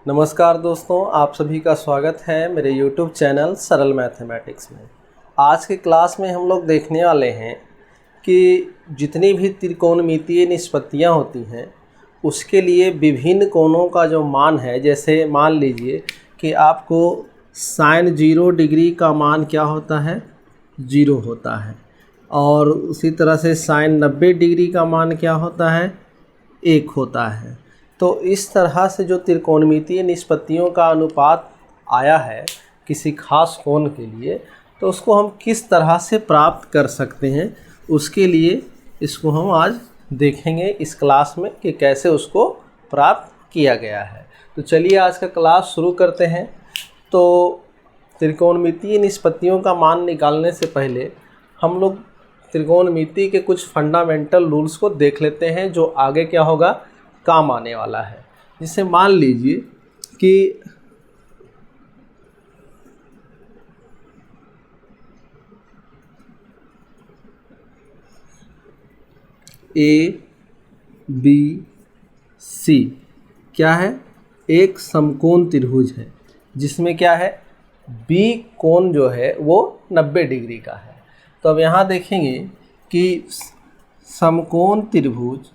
नमस्कार दोस्तों, आप सभी का स्वागत है मेरे YouTube चैनल सरल मैथमेटिक्स में। आज के क्लास में हम लोग देखने वाले हैं कि जितनी भी त्रिकोणमितीय निष्पत्तियाँ होती हैं उसके लिए विभिन्न कोणों का जो मान है, जैसे मान लीजिए कि आपको sin 0 डिग्री का मान क्या होता है, 0 होता है, और उसी तरह से sin 90 डिग्री का मान क्या होता है, 1 होता है। तो इस तरह से जो त्रिकोणमितीय निष्पत्तियों का अनुपात आया है किसी खास कोण के लिए, तो उसको हम किस तरह से प्राप्त कर सकते हैं, उसके लिए इसको हम आज देखेंगे इस क्लास में कि कैसे उसको प्राप्त किया गया है। तो चलिए आज का क्लास शुरू करते हैं। तो त्रिकोणमितीय निष्पत्तियों का मान निकालने से पहले हम लोग त्रिकोणमिति के कुछ फंडामेंटल रूल्स को देख लेते हैं जो आगे क्या होगा, काम आने वाला है। जिसे मान लीजिए कि ए बी सी क्या है, एक समकोण त्रिभुज है जिसमें क्या है, बी कोण जो है वो 90 डिग्री का है। तो अब यहाँ देखेंगे कि समकोण त्रिभुज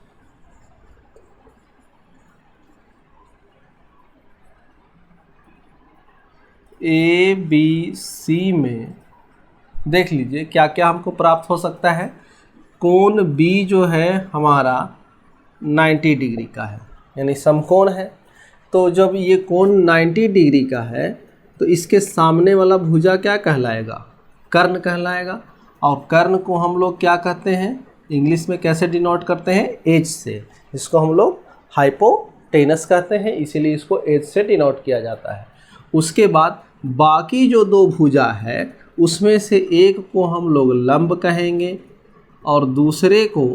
ए बी सी में देख लीजिए क्या क्या हमको प्राप्त हो सकता है। कोण बी जो है हमारा 90 डिग्री का है, यानी समकोण है। तो जब ये कोण 90 डिग्री का है तो इसके सामने वाला भुजा क्या कहलाएगा, कर्ण कहलाएगा। और कर्ण को हम लोग क्या कहते हैं, इंग्लिश में कैसे डिनोट करते हैं, एच से। इसको हम लोग हाइपोटेनस कहते हैं, इसीलिए इसको एच से डिनोट किया जाता है। उसके बाद बाकी जो दो भुजा है उसमें से एक को हम लोग लंब कहेंगे और दूसरे को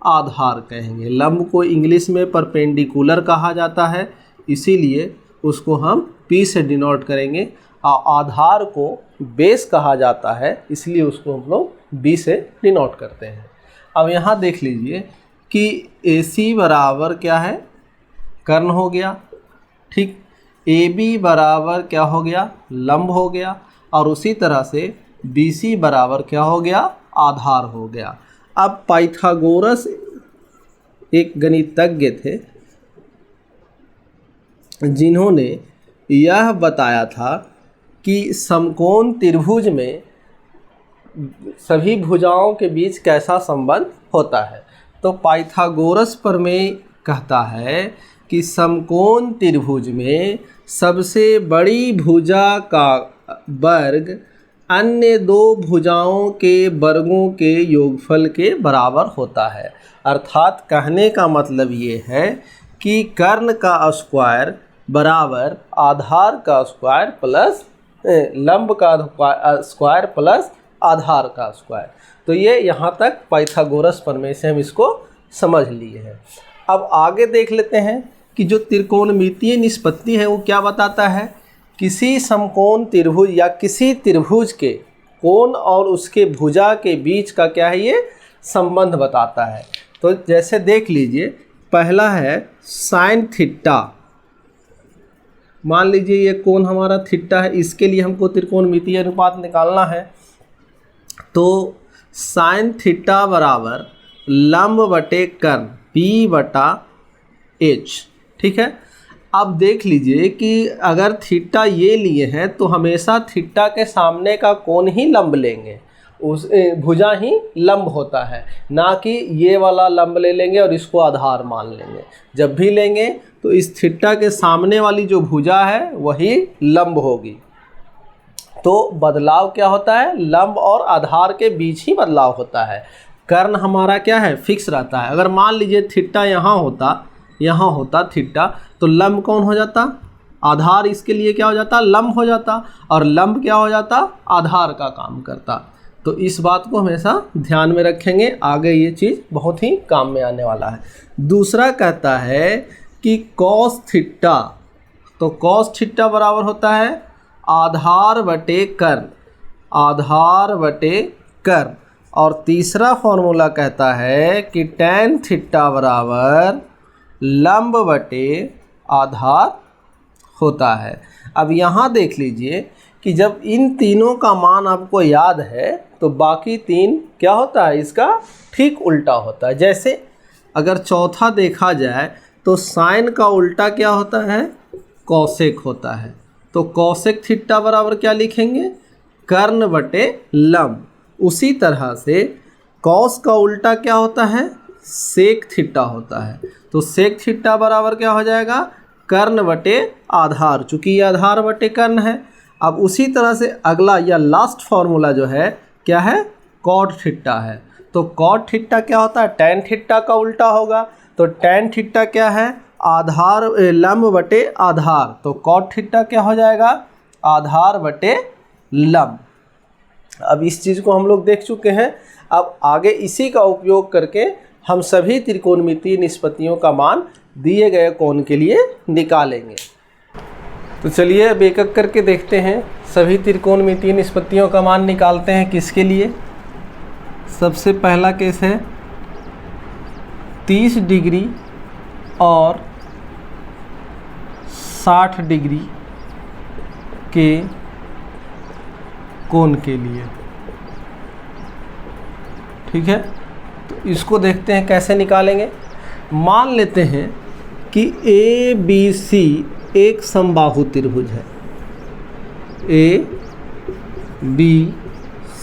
आधार कहेंगे। लंब को इंग्लिश में परपेंडिकुलर कहा जाता है, इसीलिए उसको हम P से डिनोट करेंगे। और आधार को बेस कहा जाता है, इसलिए उसको हम लोग B से डिनोट करते हैं। अब यहाँ देख लीजिए कि AC बराबर क्या है, कर्ण हो गया, ठीक। AB बराबर क्या हो गया, लंब हो गया। और उसी तरह से BC बराबर क्या हो गया, आधार हो गया। अब पाइथागोरस एक गणितज्ञ थे जिन्होंने यह बताया था कि समकोण त्रिभुज में सभी भुजाओं के बीच कैसा संबंध होता है। तो पाइथागोरस प्रमेय कहता है कि समकोण त्रिभुज में सबसे बड़ी भुजा का वर्ग अन्य दो भुजाओं के वर्गों के योगफल के बराबर होता है। अर्थात कहने का मतलब ये है कि कर्ण का स्क्वायर बराबर आधार का स्क्वायर प्लस लंब का स्क्वायर प्लस आधार का स्क्वायर। तो ये यहाँ तक पाइथागोरस प्रमेय से हम इसको समझ लिए हैं। अब आगे देख लेते हैं कि जो त्रिकोणमितीय निष्पत्ति है वो क्या बताता है। किसी समकोण त्रिभुज या किसी त्रिभुज के कोण और उसके भुजा के बीच का क्या है, ये संबंध बताता है। तो जैसे देख लीजिए, पहला है साइन थीटा। मान लीजिए ये कोण हमारा थीटा है, इसके लिए हमको त्रिकोणमितीय अनुपात निकालना है। तो साइन थीटा बराबर लंब बटे कर्ण P बटा H, ठीक है। अब देख लीजिए कि अगर थीटा ये लिए हैं तो हमेशा थीटा के सामने का कोण ही लंब लेंगे, उस भुजा ही लंब होता है, ना कि ये वाला लंब ले लेंगे और इसको आधार मान लेंगे। जब भी लेंगे तो इस थीटा के सामने वाली जो भुजा है वही लंब होगी। तो बदलाव क्या होता है, लंब और आधार के बीच ही बदलाव होता है। कर्ण हमारा क्या है, फिक्स रहता है। अगर मान लीजिए थीटा यहाँ होता थीटा, तो लंब कौन हो जाता, आधार इसके लिए क्या हो जाता, लंब हो जाता। और लंब क्या हो जाता, आधार का काम करता। तो इस बात को हमेशा ध्यान में रखेंगे, आगे ये चीज़ बहुत ही काम में आने वाला है। दूसरा कहता है कि कॉस थीटा, तो कॉस थीटा बराबर होता है आधार बटे कर्ण, आधार बटे कर्ण। और तीसरा फॉर्मूला कहता है कि टैन थीटा बराबर लंब बटे आधार होता है। अब यहाँ देख लीजिए कि जब इन तीनों का मान आपको याद है तो बाकी तीन क्या होता है, इसका ठीक उल्टा होता है। जैसे अगर चौथा देखा जाए तो साइन का उल्टा क्या होता है, कौसेक होता है। तो कौसेक थीटा बराबर क्या लिखेंगे, कर्ण बटे लंब। उसी तरह से कॉस का उल्टा क्या होता है, सेक थीटा होता है। तो सेक थीटा बराबर क्या हो जाएगा, कर्ण बटे आधार, चूँकि ये आधार बटे कर्ण है। अब उसी तरह से अगला या लास्ट फॉर्मूला जो है क्या है, कॉट थीटा है। तो कॉट थीटा क्या होता है, टैन थीटा का उल्टा होगा। तो टैन थीटा क्या है, आधार लंब बटे आधार। तो कॉट थीटा क्या हो जाएगा, आधार बटे लंब। अब इस चीज़ को हम लोग देख चुके हैं। अब आगे इसी का उपयोग करके हम सभी त्रिकोणमितीय निष्पत्तियों का मान दिए गए कोण के लिए निकालेंगे। तो चलिए अब एक एक करके देखते हैं। सभी त्रिकोणमितीय निष्पत्तियों का मान निकालते हैं। किसके लिए, सबसे पहला केस है 30 डिग्री और 60 डिग्री के कोण के लिए। ठीक है, तो इसको देखते हैं कैसे निकालेंगे। मान लेते हैं कि ए बी सी एक समबाहु त्रिभुज है, ए बी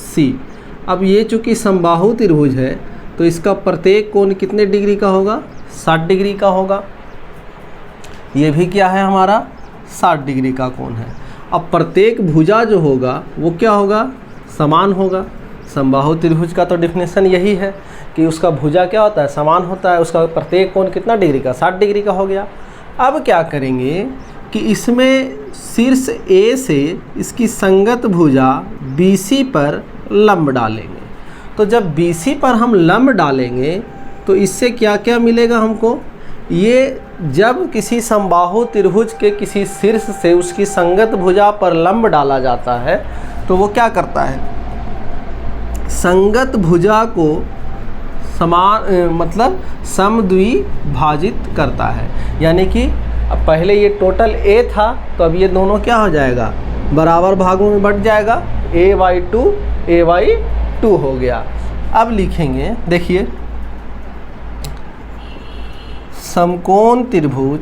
सी। अब ये चूँकि समबाहु त्रिभुज है तो इसका प्रत्येक कोण कितने डिग्री का होगा, 60 डिग्री का होगा। ये भी क्या है हमारा, 60 डिग्री का कोण है। अब प्रत्येक भुजा जो होगा वो क्या होगा, समान होगा। समबाहु त्रिभुज का तो डेफिनेशन यही है कि उसका भुजा क्या होता है, समान होता है। उसका प्रत्येक कोण कितना डिग्री का, 60 डिग्री का हो गया। अब क्या करेंगे कि इसमें शीर्ष ए से इसकी संगत भुजा BC पर लंब डालेंगे। तो जब BC पर हम लंब डालेंगे तो इससे क्या क्या मिलेगा हमको, ये जब किसी समबाहु त्रिभुज के किसी शीर्ष से उसकी संगत भुजा पर लंब डाला जाता है तो वो क्या करता है, संगत भुजा को समान मतलब समद्विभाजित करता है। यानी कि अब पहले ये टोटल A था तो अब ये दोनों क्या हो जाएगा, बराबर भागों में बंट जाएगा। A/2 A/2 हो गया। अब लिखेंगे, देखिए समकोण त्रिभुज।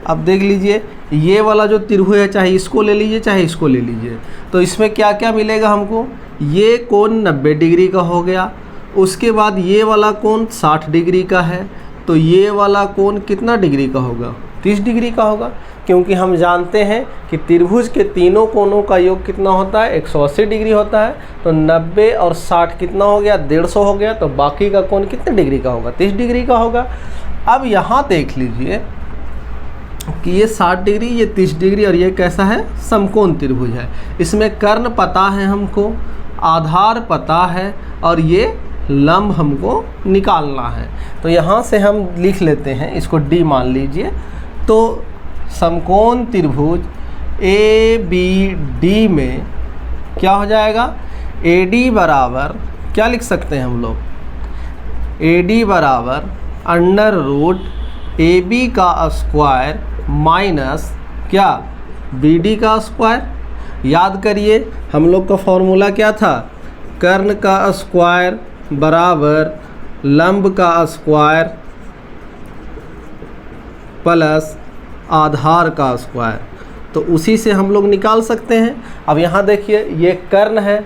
अब देख लीजिए ये वाला जो त्रिभुज है, चाहे इसको ले लीजिए चाहे इसको ले लीजिए, तो इसमें क्या क्या मिलेगा हमको, ये कोण 90 डिग्री का हो गया। उसके बाद ये वाला कोण 60 डिग्री का है। तो ये वाला कोण कितना डिग्री का होगा, 30 डिग्री का होगा। क्योंकि हम जानते हैं कि त्रिभुज के तीनों कोणों का योग कितना होता है, 180 डिग्री होता है। तो 90 और 60 कितना हो गया, 150 हो गया। तो बाकी का कोण कितने डिग्री का होगा, 30 डिग्री का होगा। अब यहाँ देख लीजिए कि ये 60 डिग्री, ये 30 डिग्री और ये कैसा है, समकोण त्रिभुज है। इसमें कर्ण पता है हमको, आधार पता है और ये लंब हमको निकालना है। तो यहाँ से हम लिख लेते हैं, इसको D मान लीजिए। तो समकोण त्रिभुज ABD में क्या हो जाएगा, AD बराबर क्या लिख सकते हैं हम लोग, AD बराबर √AB का स्क्वायर माइनस क्या, BD का स्क्वायर। याद करिए हम लोग का फॉर्मूला क्या था, कर्ण का स्क्वायर बराबर लंब का स्क्वायर प्लस आधार का स्क्वायर। तो उसी से हम लोग निकाल सकते हैं। अब यहाँ देखिए ये कर्ण है,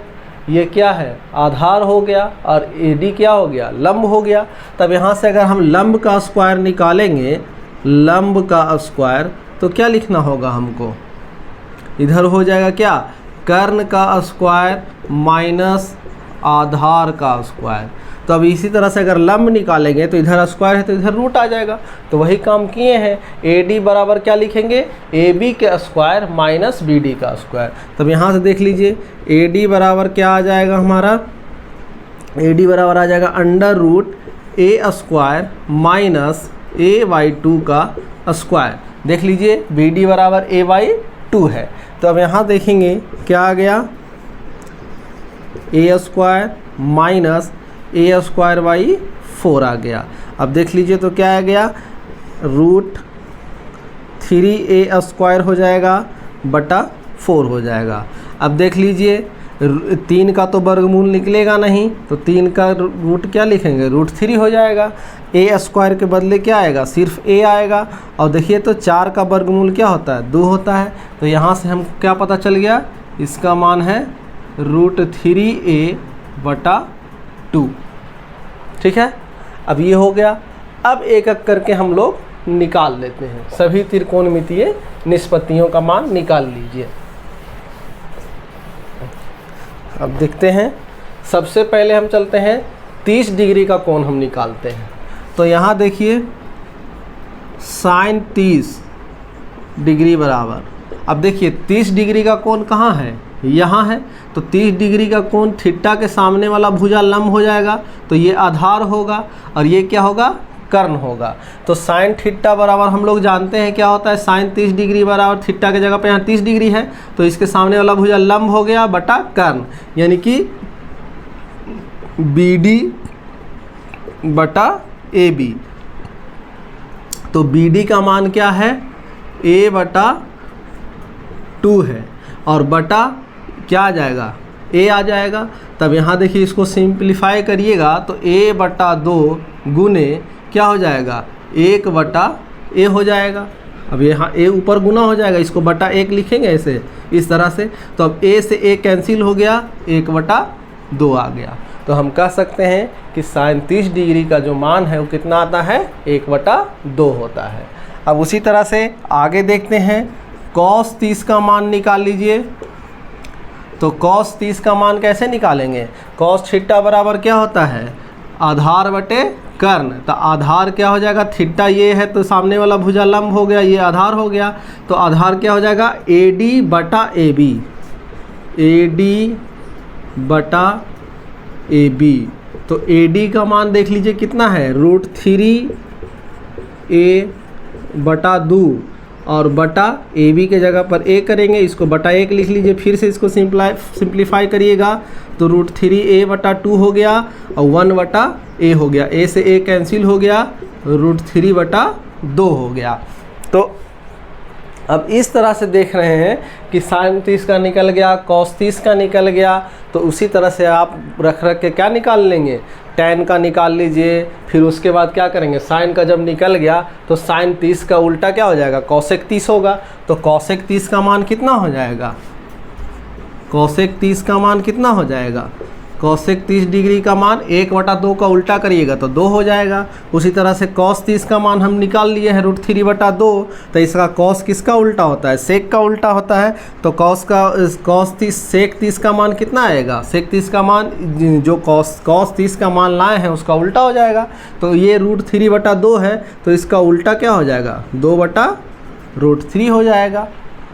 ये क्या है, आधार हो गया और AD क्या हो गया, लंब हो गया। तब यहाँ से अगर हम लंब का स्क्वायर निकालेंगे, लंब का स्क्वायर, तो क्या लिखना होगा हमको, इधर हो जाएगा क्या, कर्ण का स्क्वायर माइनस आधार का स्क्वायर। तो अब इसी तरह से अगर लंब निकालेंगे तो इधर स्क्वायर है तो इधर रूट आ जाएगा। तो वही काम किए हैं। AD बराबर क्या लिखेंगे, AB के स्क्वायर माइनस BD का स्क्वायर। तब यहाँ से देख लीजिए AD बराबर क्या आ जाएगा हमारा, AD बराबर आ जाएगा √A स्क्वायर माइनस A/2 का स्क्वायर। देख लीजिए BD बराबर A/2 है। तो अब यहाँ देखेंगे क्या आ गया, A स्क्वायर माइनस A स्क्वायर/4 आ गया। अब देख लीजिए तो क्या आ गया, 3a² हो जाएगा बटा 4 हो जाएगा। अब देख लीजिए 3 का तो वर्गमूल निकलेगा नहीं, तो 3 का रूट क्या लिखेंगे, √3 हो जाएगा। a² के बदले क्या आएगा, सिर्फ a आएगा। और देखिए तो 4 का वर्गमूल क्या होता है, 2 होता है। तो यहाँ से हमको क्या पता चल गया, इसका मान है √3a बटा 2। ठीक है, अब ये हो गया। अब एक एक करके हम लोग निकाल लेते हैं, सभी त्रिकोणमितीय निष्पत्तियों का मान निकाल लीजिए। अब देखते हैं, सबसे पहले हम चलते हैं 30 डिग्री का कोण हम निकालते हैं। तो यहाँ देखिए sin 30 डिग्री बराबर, अब देखिए 30 डिग्री का कोण कहाँ है, यहाँ है। तो 30 डिग्री का कोण थीटा के सामने वाला भुजा लंब हो जाएगा, तो ये आधार होगा और ये क्या होगा, कर्ण होगा। तो साइन थीटा बराबर हम लोग जानते हैं क्या होता है, साइन 30 डिग्री बराबर थीटा के जगह पे यहाँ 30 डिग्री है, तो इसके सामने वाला भुजा लंब हो गया बटा कर्ण, यानी कि BD बटा AB। तो BD का मान क्या है, A बटा 2 है, और बटा क्या आ जाएगा, A आ जाएगा। तब यहाँ देखिए इसको सिंप्लीफाई करिएगा तो A बटा 2 गुने क्या हो जाएगा, 1 बटा A हो जाएगा। अब यहाँ A ऊपर गुना हो जाएगा, इसको बटा 1 लिखेंगे ऐसे, इस तरह से। तो अब A से A कैंसिल हो गया, 1 बटा 2 आ गया। तो हम कह सकते हैं कि साइन 30 डिग्री का जो मान है वो कितना आता है, 1 बटा 2 होता है। अब उसी तरह से आगे देखते हैं, cos 30 का मान निकाल लीजिए। तो cos 30 का मान कैसे निकालेंगे, cos थीटा बराबर क्या होता है, आधार बटे कर्ण। तो आधार क्या हो जाएगा, थीटा ये है तो सामने वाला भुजा लंब हो गया, ये आधार हो गया। तो आधार क्या हो जाएगा, AD बटा AB, AD बटा AB। तो AD का मान देख लीजिए कितना है, √3a बटा 2, और बटा AB के जगह पर A करेंगे, इसको बटा 1 लिख लीजिए। फिर से इसको सिंप्लीफाई करिएगा तो √3a बटा 2 हो गया, और 1 बटा A हो गया, A से A कैंसिल हो गया, √3 बटा 2 हो गया। तो अब इस तरह से देख रहे हैं कि साइन 30 का निकल गया, cos 30 का निकल गया। तो उसी तरह से आप रख के क्या निकाल लेंगे, tan का निकाल लीजिए। फिर उसके बाद क्या करेंगे, साइन का जब निकल गया तो साइन 30 का उल्टा क्या हो जाएगा, cosec 30 होगा। तो cosec 30 का मान कितना हो जाएगा, cosec 30 का मान कितना हो जाएगा, cosec 30 डिग्री का मान 1 बटा 2 का उल्टा करिएगा तो 2 हो जाएगा। उसी तरह से cos 30 का मान हम निकाल लिए हैं √3 बटा 2। तो इसका cos किसका उल्टा होता है, sec का उल्टा होता है। तो cos 30 sec 30 का मान कितना आएगा, sec 30 का मान जो cos 30 का मान लाए हैं उसका उल्टा हो जाएगा। तो ये √3 बटा 2 है, तो इसका उल्टा क्या हो जाएगा, 2 बटा √3 हो जाएगा।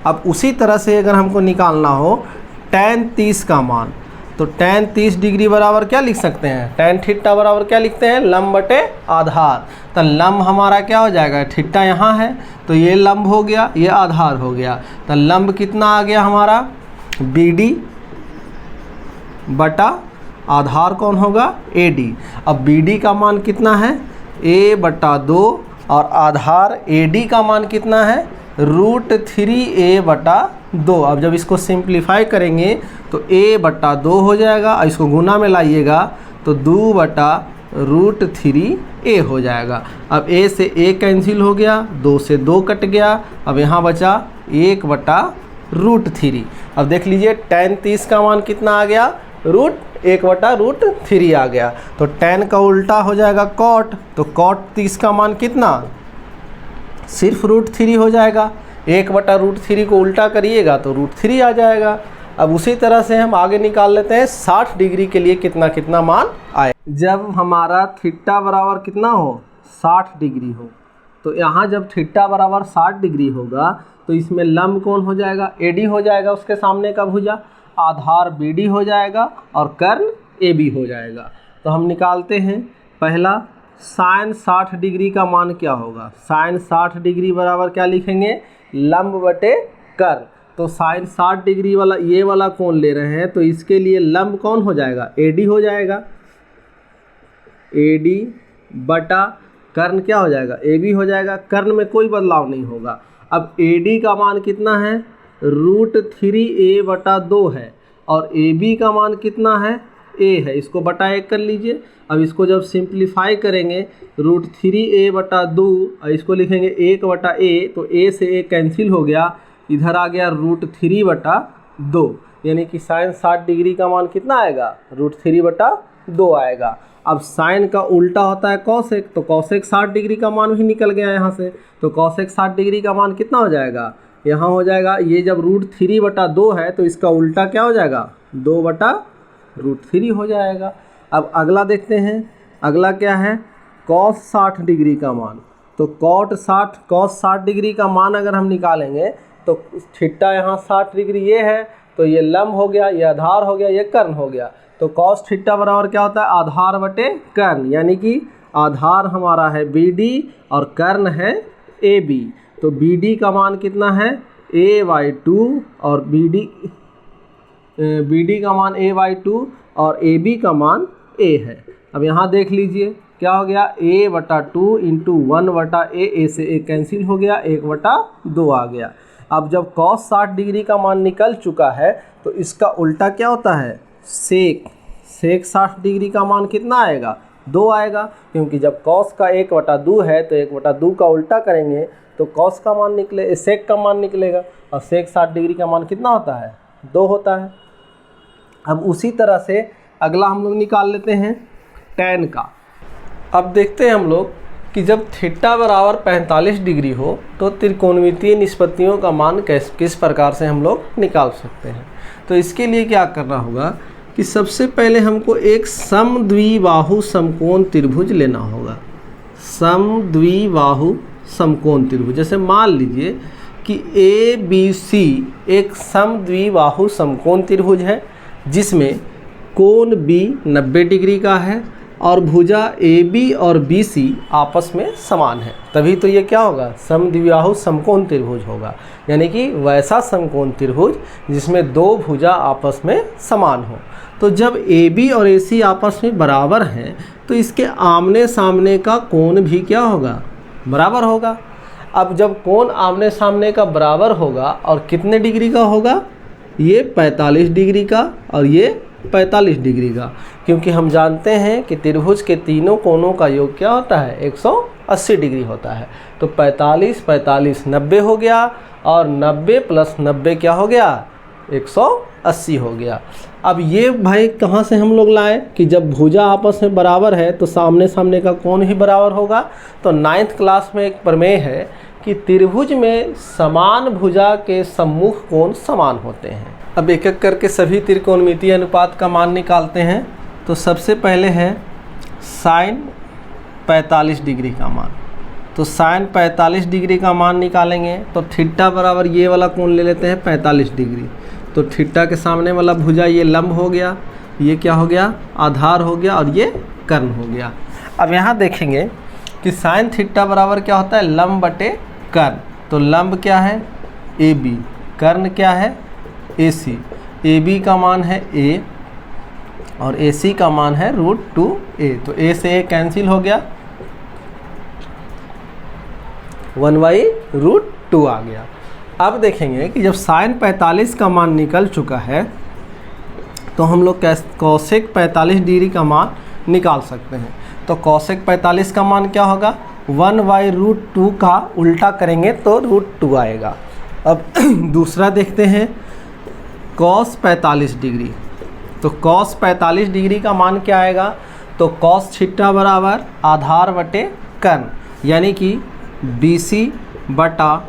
अब उसी तरह से अगर हमको निकालना हो tan 30 का मान, तो tan 30 डिग्री बराबर क्या लिख सकते हैं, tan थीटा बराबर क्या लिखते हैं, लंब बटे आधार। तो लंब हमारा क्या हो जाएगा, थीटा यहाँ है तो ये लंब हो गया, ये आधार हो गया। तो लंब कितना आ गया हमारा, BD बटा आधार कौन होगा, AD। अब BD का मान कितना है, A बटा 2, और आधार AD का मान कितना है, √3a बटा 2। अब जब इसको सिंप्लीफाई करेंगे तो a बटा 2 हो जाएगा, और इसको गुना में लाइएगा तो 2 बटा √3a हो जाएगा। अब a से a कैंसिल हो गया, 2 से 2 कट गया, अब यहाँ बचा 1 बटा √3। अब देख लीजिए tan 30 का मान कितना आ गया, 1 बटा √3 आ गया। तो tan का उल्टा हो जाएगा cot, तो cot 30 का मान कितना, सिर्फ √3 हो जाएगा। 1 बटा √3 को उल्टा करिएगा तो √3 आ जाएगा। अब उसी तरह से हम आगे निकाल लेते हैं 60 डिग्री के लिए कितना कितना मान आए। जब हमारा थीटा बराबर कितना हो, 60 डिग्री हो, तो यहाँ जब थीटा बराबर 60 डिग्री होगा तो इसमें लंब कौन हो जाएगा, AD हो जाएगा, उसके सामने का भुजा, आधार BD हो जाएगा, और कर्ण AB हो जाएगा। तो हम निकालते हैं, पहला साइन 60 डिग्री का मान क्या होगा, साइन 60 डिग्री बराबर क्या लिखेंगे, लंब बटे कर्ण। तो साइन 60 डिग्री वाला ये वाला कोण ले रहे हैं, तो इसके लिए लंब कौन हो जाएगा, AD हो जाएगा, AD बटा कर्ण क्या हो जाएगा, AB हो जाएगा। कर्ण में कोई बदलाव नहीं होगा। अब AD का मान कितना है, √3a/2 है, और AB का मान कितना है, a है, इसको बटा 1 कर लीजिए। अब इसको जब सिंप्लीफाई करेंगे √3a/2 और इसको लिखेंगे 1/a, तो a से a कैंसिल हो गया, इधर आ गया √3/2, यानी कि साइन 60 डिग्री का मान कितना आएगा, √3/2 आएगा। अब साइन का उल्टा होता है कॉसेक, तो कॉसेक 60 डिग्री का मान भी निकल गया यहाँ से, तो कॉसेक 60 डिग्री का मान कितना हो जाएगा, यहाँ हो जाएगा, ये जब √3/2 है तो इसका उल्टा क्या हो जाएगा, 2/√3 हो जाएगा। अब अगला देखते हैं, अगला क्या है, कॉस 60 डिग्री का मान। तो कॉस 60 डिग्री का मान अगर हम निकालेंगे तो थीटा यहाँ 60 डिग्री ये है, तो ये लंब हो गया, ये आधार हो गया, ये कर्ण हो गया। तो कॉस थीटा बराबर क्या होता है, आधार बटे कर्ण, यानी कि आधार हमारा है BD और कर्ण है AB। तो BD का मान कितना है, a/2, और BD का मान a/2 और AB का मान a है। अब यहाँ देख लीजिए क्या हो गया, a/2 इंटू 1/a, a से a कैंसिल हो गया, 1/2 आ गया। अब जब cos 60 डिग्री का मान निकल चुका है तो इसका उल्टा क्या होता है, सेक 60 डिग्री का मान कितना आएगा, 2 आएगा, क्योंकि जब cos का 1/2 है तो 1/2 का उल्टा करेंगे तो cos का मान निकले, सेक का मान निकलेगा, और सेक 60 डिग्री का मान कितना होता है, 2 होता है। अब उसी तरह से अगला हम लोग निकाल लेते हैं tan का। अब देखते हैं हम लोग कि जब थीटा बराबर 45 डिग्री हो तो त्रिकोणमितीय निष्पत्तियों का मान किस प्रकार से हम लोग निकाल सकते हैं। तो इसके लिए क्या करना होगा कि सबसे पहले हमको एक समद्विबाहु समकोण त्रिभुज लेना होगा। समद्विबाहु समकोण त्रिभुज, जैसे मान लीजिए कि ABC एक समद्विबाहु समकोण त्रिभुज है जिसमें कोण B 90 डिग्री का है और भुजा AB और BC आपस में समान है, तभी तो ये क्या होगा, समद्विबाहु समकोण त्रिभुज होगा, यानी कि वैसा समकोण त्रिभुज जिसमें दो भुजा आपस में समान हो। तो जब AB और AC आपस में बराबर हैं तो इसके आमने सामने का कोण भी क्या होगा, बराबर होगा। अब जब कोण आमने सामने का बराबर होगा और कितने डिग्री का होगा, ये 45 डिग्री का और ये 45 डिग्री का, क्योंकि हम जानते हैं कि त्रिभुज के तीनों कोणों का योग क्या होता है, 180 डिग्री होता है। तो 45 45 90 हो गया, और 90 + 90 क्या हो गया, 180 हो गया। अब ये भाई कहाँ से हम लोग लाए कि जब भुजा आपस में बराबर है तो सामने सामने का कोण ही बराबर होगा। तो 9th क्लास में एक प्रमेय है कि त्रिभुज में समान भुजा के सम्मुख कोण समान होते हैं। अब एक एक करके सभी त्रिकोणमितीय अनुपात का मान निकालते हैं। तो सबसे पहले है साइन 45 डिग्री का मान। तो साइन 45 डिग्री का मान निकालेंगे तो थीटा बराबर ये वाला कोण ले लेते हैं 45 डिग्री। तो थीटा के सामने वाला भुजा ये लंब हो गया, ये क्या हो गया, आधार हो गया, और ये कर्ण हो गया। अब यहाँ देखेंगे कि साइन थीटा बराबर क्या होता है, लंब बटे कर्ण। तो लंब क्या है, AB, कर्ण क्या है, AC। AB का मान है A और AC का मान है √2a। तो A से A कैंसिल हो गया, 1/√2 आ गया। अब देखेंगे कि जब साइन 45 का मान निकल चुका है तो हम लोग कॉसेक 45 डिग्री का मान निकाल सकते हैं। तो कॉसेक 45 का मान क्या होगा, 1/√2 का उल्टा करेंगे तो √2 आएगा। अब दूसरा देखते हैं कॉस 45 डिग्री। तो कॉस 45 डिग्री का मान क्या आएगा, तो कॉस थीटा बराबर आधार बटे कर्ण, यानी कि BC बटा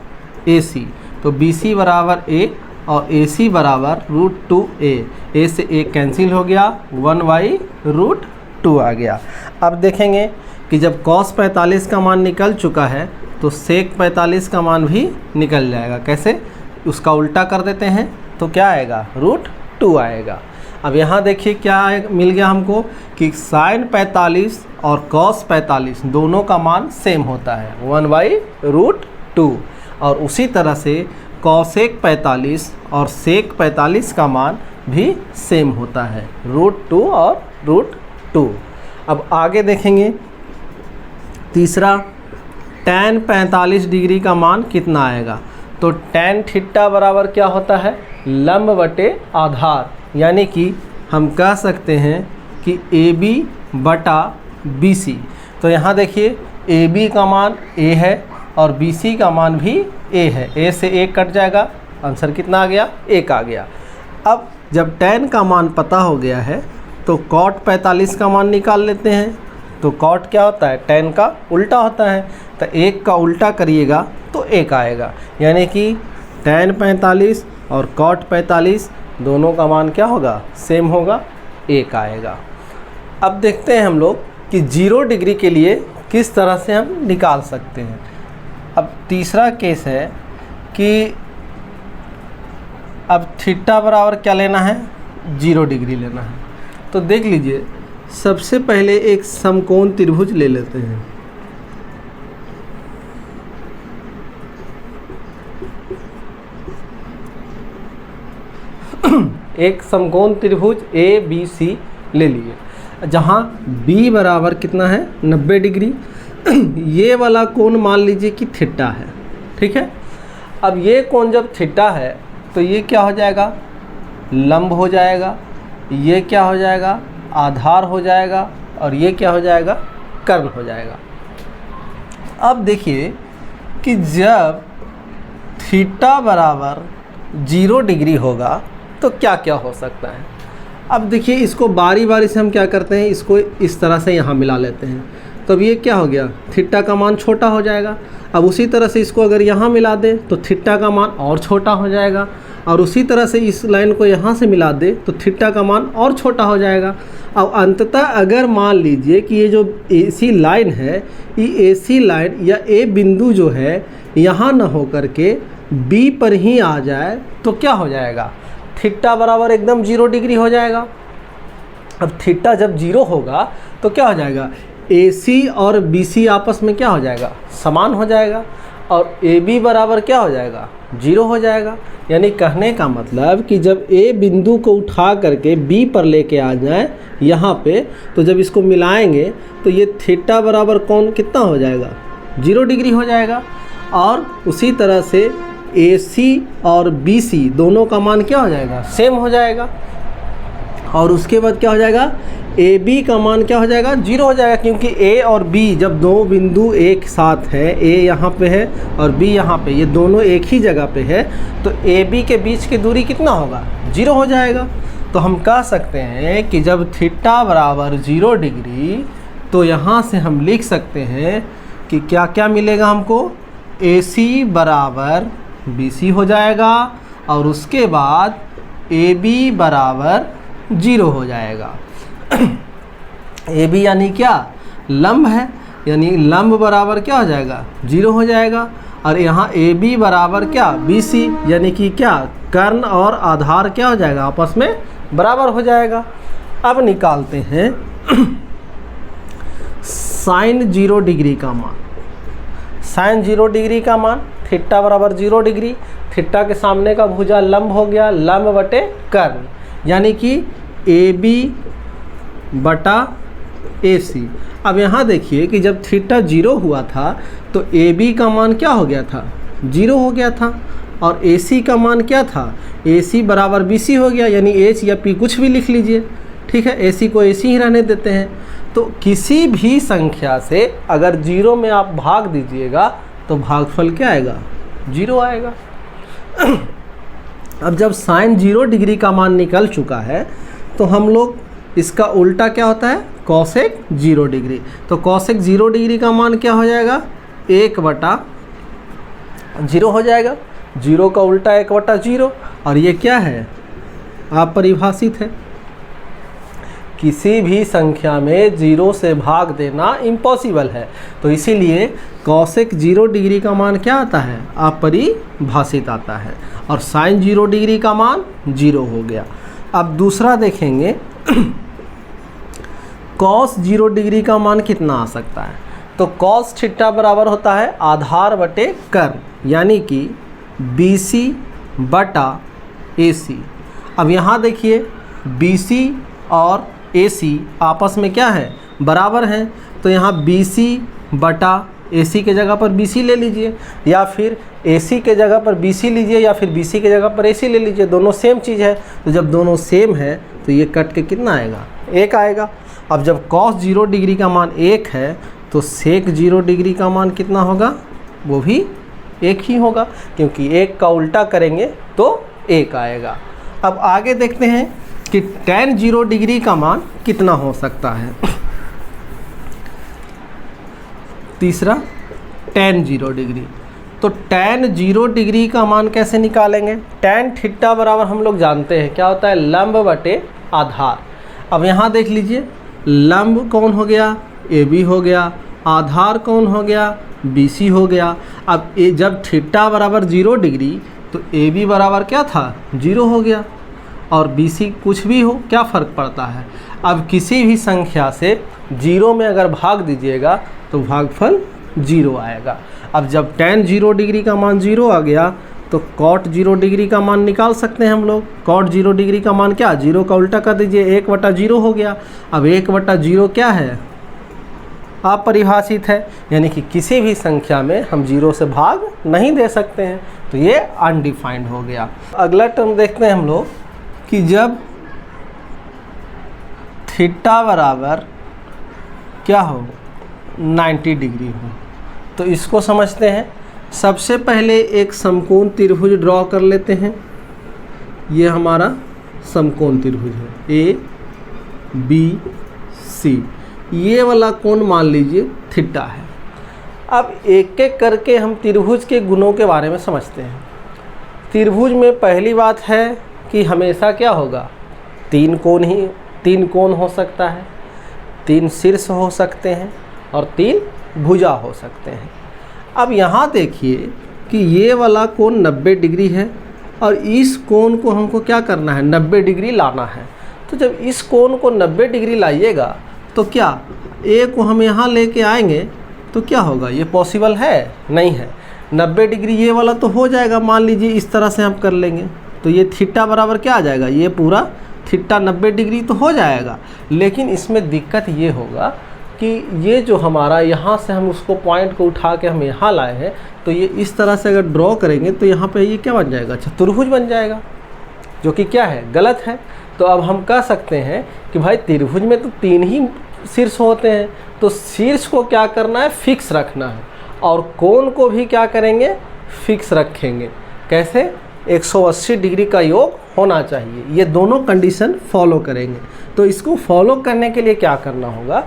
AC। तो BC बराबर A और AC बराबर √2a। A से A कैंसिल हो गया, 1/√2 आ गया। अब देखेंगे कि जब cos 45 का मान निकल चुका है तो sec 45 का मान भी निकल जाएगा। कैसे, उसका उल्टा कर देते हैं तो क्या आएगा, √2 आएगा। अब यहाँ देखिए क्या मिल गया हमको कि sin 45 और cos 45 दोनों का मान सेम होता है, 1/√2। और उसी तरह से cosec 45 और sec 45 का मान भी सेम होता है, √2 और √2। अब आगे देखेंगे तीसरा tan 45 डिग्री का मान कितना आएगा। तो tan थीटा बराबर क्या होता है, लंब बटे आधार, यानी कि हम कह सकते हैं कि AB बटा BC। तो यहाँ देखिए AB का मान A है और BC का मान भी A है, A से 1 कट जाएगा, आंसर कितना आ गया, 1 आ गया। अब जब tan का मान पता हो गया है तो cot 45 का मान निकाल लेते हैं। तो cot क्या होता है, tan का उल्टा होता है, तो 1 का उल्टा करिएगा तो 1 आएगा, यानी कि tan 45 और cot 45 दोनों का मान क्या होगा, सेम होगा, 1 आएगा। अब देखते हैं हम लोग कि 0 डिग्री के लिए किस तरह से हम निकाल सकते हैं। अब तीसरा केस है कि अब थीटा बराबर क्या लेना है, 0 डिग्री लेना है। तो देख लीजिए, सबसे पहले एक समकोण त्रिभुज ले लेते हैं। एक समकोण त्रिभुज ABC ले लिए, जहाँ B बराबर कितना है, 90 डिग्री। ये वाला कोण मान लीजिए कि थीटा है, ठीक है। अब ये कोण जब थीटा है तो ये क्या हो जाएगा, लंब हो जाएगा, ये क्या हो जाएगा, आधार हो जाएगा, और ये क्या हो जाएगा, कर्ण हो जाएगा। अब देखिए कि जब थीटा बराबर 0 डिग्री होगा तो क्या क्या हो सकता है। अब देखिए इसको बारी बारी से हम क्या करते हैं, इसको इस तरह से यहाँ मिला लेते हैं, तो अब ये क्या हो गया, थीटा का मान छोटा हो जाएगा। अब उसी तरह से इसको अगर यहाँ मिला दे तो थीटा का मान और छोटा हो जाएगा, और उसी तरह से इस लाइन को यहाँ से मिला दे तो थीटा का मान और छोटा हो जाएगा। अब अंततः अगर मान लीजिए कि ये जो AC लाइन है, ये AC लाइन या A बिंदु जो है यहाँ न हो करके B पर ही आ जाए तो क्या हो जाएगा, थीटा बराबर एकदम 0 डिग्री हो जाएगा। अब थीटा जब 0 होगा तो क्या हो जाएगा, AC और BC आपस में क्या हो जाएगा, समान हो जाएगा, और AB बराबर क्या हो जाएगा, 0 हो जाएगा। यानी कहने का मतलब कि जब A बिंदु को उठा करके B पर लेके आ जाए यहाँ पे, तो जब इसको मिलाएंगे तो ये थीटा बराबर कौन कितना हो जाएगा, 0 डिग्री हो जाएगा। और उसी तरह से AC और BC दोनों का मान क्या हो जाएगा, सेम हो जाएगा। और उसके बाद क्या हो जाएगा, AB का मान क्या हो जाएगा, 0 हो जाएगा, क्योंकि A और B जब दो बिंदु एक साथ है, A यहाँ पे है और B यहाँ पे, ये दोनों एक ही जगह पे है, तो AB के बीच की दूरी कितना होगा, 0 हो जाएगा। तो हम कह सकते हैं कि जब थीटा बराबर 0 डिग्री, तो यहाँ से हम लिख सकते हैं कि क्या क्या मिलेगा हमको, AC बराबर BC हो जाएगा, और उसके बाद AB बराबर 0 हो जाएगा। AB यानी क्या, लंब है, यानी लंब बराबर क्या हो जाएगा, 0 हो जाएगा। और यहाँ AB बराबर क्या, BC, यानी कि क्या, कर्ण और आधार क्या हो जाएगा, आपस में बराबर हो जाएगा। अब निकालते हैं साइन 0 डिग्री का मान। साइन 0 डिग्री का मान, थीटा बराबर 0 डिग्री, थीटा के सामने का भुजा लंब हो गया, लंब बटे कर्ण, यानी कि AB बटा AC। अब यहाँ देखिए कि जब थीटा 0 हुआ था तो AB का मान क्या हो गया था, 0 हो गया था, और AC का मान क्या था, AC बराबर BC हो गया, यानी H या P कुछ भी लिख लीजिए, ठीक है, AC को AC ही रहने देते हैं। तो किसी भी संख्या से अगर 0 में आप भाग दीजिएगा तो भागफल क्या आएगा, 0 आएगा। अब जब साइन 0 डिग्री का मान निकल चुका है तो हम लोग इसका उल्टा क्या होता है, कॉसेक 0 डिग्री। तो कॉसेक 0 डिग्री का मान क्या हो जाएगा, 1/0 हो जाएगा, 0 का उल्टा 1/0, और ये क्या है, अपरिभाषित है। किसी भी संख्या में 0 से भाग देना इम्पॉसिबल है, तो इसीलिए कॉसेक 0 डिग्री का मान क्या आता है, अपरिभाषित आता है, और साइन 0 डिग्री का मान 0 हो गया। अब दूसरा देखेंगे कॉस 0 डिग्री का मान कितना आ सकता है। तो कॉस थीटा बराबर होता है आधार बटे कर्ण, यानी कि BC बटा AC। अब यहाँ देखिए BC और AC आपस में क्या है, बराबर हैं, तो यहाँ BC बटा AC के जगह पर BC ले लीजिए, या फिर AC के जगह पर BC लीजिए, या फिर BC के जगह पर AC ले लीजिए, दोनों सेम चीज़ है। तो जब दोनों सेम है तो ये कट के कितना आएगा, 1 आएगा। अब जब cos 0 डिग्री का मान 1 है तो sec 0 डिग्री का मान कितना होगा, वो भी 1 ही होगा, क्योंकि 1 का उल्टा करेंगे तो 1 आएगा। अब आगे देखते हैं कि tan 0 डिग्री का मान कितना हो सकता है। तीसरा tan 0 डिग्री। तो tan 0 डिग्री का मान कैसे निकालेंगे, tan थीटा बराबर हम लोग जानते हैं क्या होता है, लंब बटे आधार। अब यहाँ देख लीजिए, लंब कौन हो गया, AB हो गया, आधार कौन हो गया, BC हो गया। अब जब थीटा बराबर 0 डिग्री तो AB बराबर क्या था, 0 हो गया, और BC कुछ भी हो, क्या फ़र्क पड़ता है। अब किसी भी संख्या से 0 में अगर भाग दीजिएगा तो भागफल 0 आएगा। अब जब tan 0 डिग्री का मान 0 आ गया तो cot 0 डिग्री का मान निकाल सकते हैं हम लोग। cot 0 डिग्री का मान क्या, 0 का उल्टा कर दीजिए, 1/0 हो गया। अब 1/0 क्या है, अपरिभाषित है, यानी कि किसी भी संख्या में हम 0 से भाग नहीं दे सकते हैं, तो ये अनडिफाइंड हो गया। अगला टर्म देखते हैं हम लोग कि जब थीटा बराबर क्या हो, 90 डिग्री हो, तो इसको समझते हैं। सबसे पहले एक समकोण त्रिभुज ड्रॉ कर लेते हैं। ये हमारा समकोण त्रिभुज है ABC, ये वाला कोण मान लीजिए थीटा है। अब एक एक करके हम त्रिभुज के गुणों के बारे में समझते हैं। त्रिभुज में पहली बात है कि हमेशा क्या होगा, 3 कोण हो सकता है, 3 शीर्ष हो सकते हैं और 3 भुजा हो सकते हैं। अब यहाँ देखिए कि ये वाला कोण 90 डिग्री है और इस कोण को हमको क्या करना है, 90 डिग्री लाना है। तो जब इस कोण को 90 डिग्री लाइएगा तो क्या A को हम यहाँ लेके आएंगे तो क्या होगा, ये पॉसिबल है, नहीं है। 90 डिग्री ये वाला तो हो जाएगा, मान लीजिए इस तरह से हम कर लेंगे तो ये थीटा बराबर क्या आ जाएगा, ये पूरा थीटा 90 डिग्री तो हो जाएगा। लेकिन इसमें दिक्कत ये होगा कि ये जो हमारा यहाँ से हम उसको पॉइंट को उठा के हम यहाँ लाए हैं, तो ये इस तरह से अगर ड्रॉ करेंगे तो यहाँ पे ये क्या बन जाएगा, चतुर्भुज बन जाएगा, जो कि क्या है, गलत है। तो अब हम कह सकते हैं कि भाई त्रिभुज में तो 3 ही शीर्ष होते हैं, तो शीर्ष को क्या करना है, फिक्स रखना है, और कोण को भी क्या करेंगे, फिक्स रखेंगे। कैसे, 180 डिग्री का योग होना चाहिए। ये दोनों कंडीशन फॉलो करेंगे। तो इसको फॉलो करने के लिए क्या करना होगा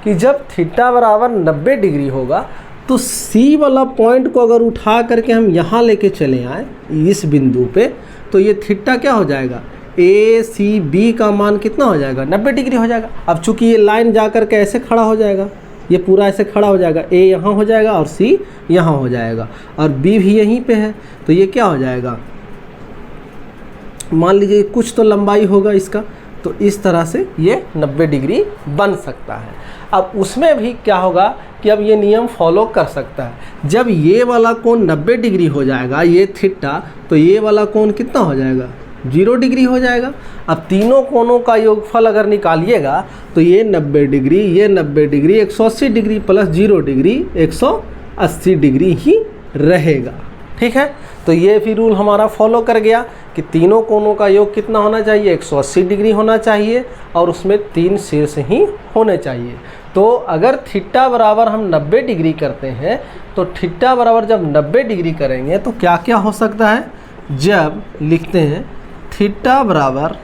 कि जब थीटा बराबर 90 डिग्री होगा तो C वाला पॉइंट को अगर उठा करके हम यहाँ लेके चले आए इस बिंदु पे, तो ये थीटा क्या हो जाएगा, ACB का मान कितना हो जाएगा, 90 डिग्री हो जाएगा। अब चूंकि ये लाइन जा कर के ऐसे खड़ा हो जाएगा, ये पूरा ऐसे खड़ा हो जाएगा, A यहाँ हो जाएगा और C यहाँ हो जाएगा, और B भी यहीं पे है, तो ये क्या हो जाएगा, मान लीजिए कुछ तो लंबाई होगा इसका, तो इस तरह से ये 90 डिग्री बन सकता है। अब उसमें भी क्या होगा कि अब ये नियम फॉलो कर सकता है। जब ये वाला कोण 90 डिग्री हो जाएगा, ये थीटा, तो ये वाला कोण कितना हो जाएगा, 0 डिग्री हो जाएगा। अब तीनों कोणों का योगफल अगर निकालिएगा तो ये 90 डिग्री, ये 90 degree, 180 degree plus 0 degree 180 degree ही रहेगा। ठीक है, तो ये भी रूल हमारा फॉलो कर गया कि तीनों कोणों का योग कितना होना चाहिए, 180 डिग्री होना चाहिए, और उसमें 3 शीर्ष ही होने चाहिए। तो अगर थीटा बराबर हम 90 डिग्री करते हैं तो थीटा बराबर जब 90 डिग्री करेंगे तो क्या क्या हो सकता है, जब लिखते हैं थीटा बराबर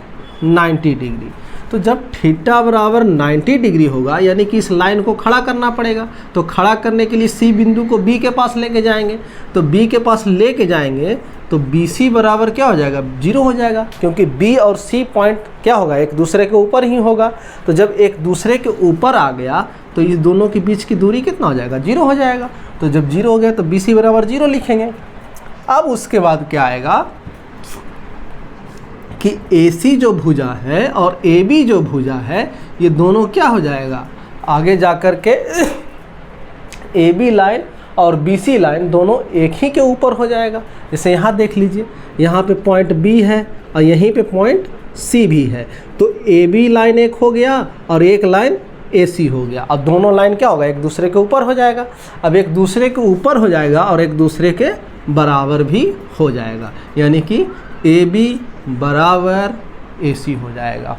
90 डिग्री, तो जब थीटा बराबर 90 डिग्री होगा, यानी कि इस लाइन को खड़ा करना पड़ेगा। तो खड़ा करने के लिए C बिंदु को B के पास लेके जाएंगे, तो B के पास लेके जाएंगे तो BC बराबर क्या हो जाएगा, 0 हो जाएगा, क्योंकि B और C पॉइंट क्या होगा, एक दूसरे के ऊपर ही होगा। तो जब एक दूसरे के ऊपर आ गया तो इस दोनों के बीच की दूरी कितना हो जाएगा, 0 हो जाएगा। तो जब 0 हो गया तो BC बराबर 0 लिखेंगे। अब उसके बाद क्या आएगा कि AC जो भुजा है और AB जो भुजा है, ये दोनों क्या हो जाएगा, आगे जाकर के AB लाइन और BC लाइन दोनों एक ही के ऊपर हो जाएगा। जैसे यहाँ देख लीजिए, यहाँ पे पॉइंट B है और यहीं पे पॉइंट C भी है, तो AB लाइन एक हो गया और एक लाइन AC हो गया। अब दोनों लाइन क्या होगा, एक दूसरे के ऊपर हो जाएगा। अब एक दूसरे के ऊपर हो जाएगा और एक दूसरे के बराबर भी हो जाएगा, यानी कि AB बराबर AC हो जाएगा।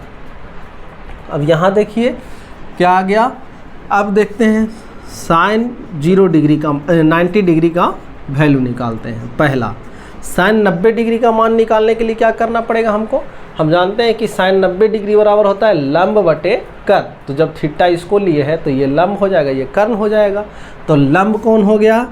अब यहाँ देखिए क्या आ गया। अब देखते हैं साइन 0 डिग्री का 90 डिग्री का वैल्यू निकालते हैं। पहला साइन 90 डिग्री का मान निकालने के लिए क्या करना पड़ेगा हमको, हम जानते हैं कि साइन 90 डिग्री बराबर होता है लंब बटे कर्ण। तो जब थीटा इसको लिए है तो ये लंब हो जाएगा, ये कर्ण हो जाएगा। तो लंब कौन हो गया,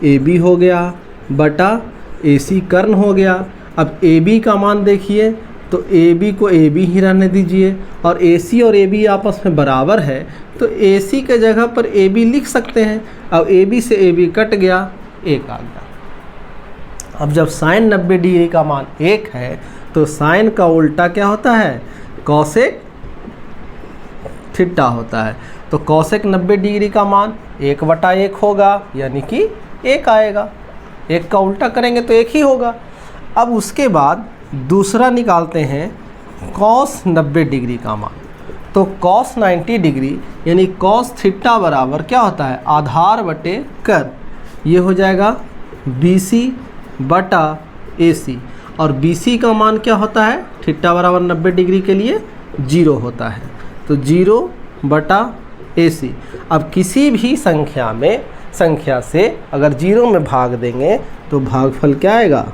AB हो गया बटा AC कर्ण हो गया। अब AB का मान देखिए तो AB को AB ही रहने दीजिए, और AC और AB आपस में बराबर है तो AC के जगह पर AB लिख सकते हैं। अब AB से AB कट गया, 1 आ गया। अब जब साइन 90 डिग्री का मान 1 है तो साइन का उल्टा क्या होता है, कॉसेक थीटा होता है। तो कॉसेक 90 डिग्री का मान 1/1 होगा, यानी कि 1 आएगा। 1 का उल्टा करेंगे तो 1 ही होगा। अब उसके बाद दूसरा निकालते हैं कॉस 90 डिग्री का मान। तो कॉस 90 डिग्री यानी कॉस थीटा बराबर क्या होता है, आधार बटे कर्ण। ये हो जाएगा BC बटा AC, और BC का मान क्या होता है, थीटा बराबर 90 डिग्री के लिए 0 होता है। तो 0 बटा AC। अब किसी भी संख्या से अगर 0 में भाग देंगे तो भागफल क्या आएगा,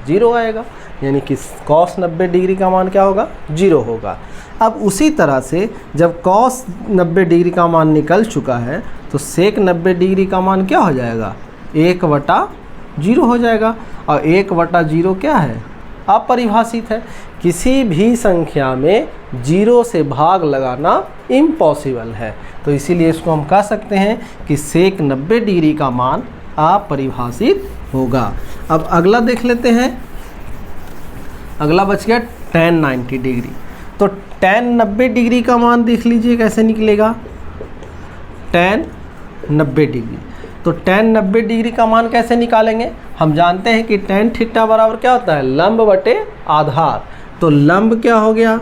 0 आएगा, यानी कि कॉस 90 डिग्री का मान क्या होगा, 0 होगा। अब उसी तरह से जब कॉस 90 डिग्री का मान निकल चुका है तो सेक 90 डिग्री का मान क्या हो जाएगा, 1/0 हो जाएगा। और 1/0 क्या है, अपरिभाषित है। किसी भी संख्या में 0 से भाग लगाना इम्पॉसिबल है, तो इसीलिए इसको हम कह सकते हैं कि सेक 90 डिग्री का मान अपरिभाषित होगा। अब अगला देख लेते हैं। अगला बच गया tan 90 डिग्री। तो tan 90 डिग्री का मान देख लीजिए कैसे निकलेगा, tan 90 डिग्री। तो tan 90 डिग्री का मान कैसे निकालेंगे, हम जानते हैं कि tan थीटा बराबर क्या होता है, लंब बटे आधार। तो लंब क्या हो गया,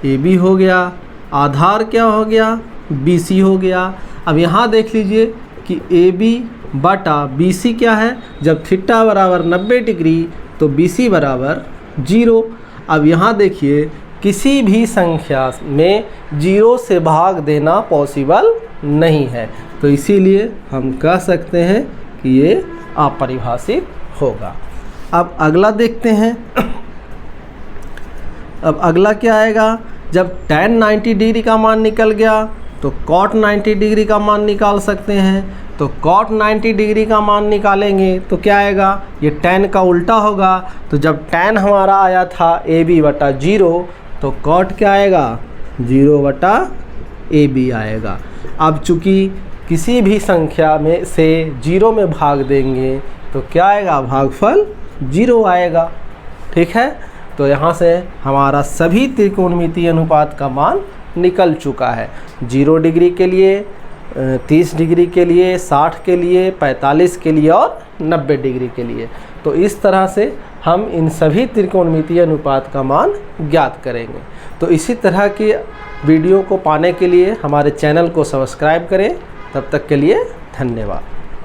AB हो गया, आधार क्या हो गया, BC हो गया। अब यहाँ देख लीजिए कि AB बटा BC क्या है, जब थीटा बराबर 90 डिग्री तो BC बराबर 0। अब यहाँ देखिए किसी भी संख्या में 0 से भाग देना पॉसिबल नहीं है, तो इसीलिए हम कह सकते हैं कि ये अपरिभाषित होगा। अब अगला देखते हैं। अब अगला क्या आएगा, जब tan 90 डिग्री का मान निकल गया तो cot 90 डिग्री का मान निकाल सकते हैं। तो cot 90 डिग्री का मान निकालेंगे तो क्या आएगा, ये tan का उल्टा होगा। तो जब tan हमारा आया था AB/0 तो cot क्या आएगा, 0/AB आएगा। अब चूँकि किसी भी संख्या में से 0 में भाग देंगे तो क्या आएगा, भागफल 0 आएगा। ठीक है, तो यहाँ से हमारा सभी त्रिकोणमितीय अनुपात का मान निकल चुका है। 0 डिग्री के लिए, 30 डिग्री के लिए, 60 के लिए, 45 के लिए और 90 डिग्री के लिए। तो इस तरह से हम इन सभी त्रिकोणमितीय अनुपात का मान ज्ञात करेंगे। तो इसी तरह की वीडियो को पाने के लिए हमारे चैनल को सब्सक्राइब करें। तब तक के लिए धन्यवाद।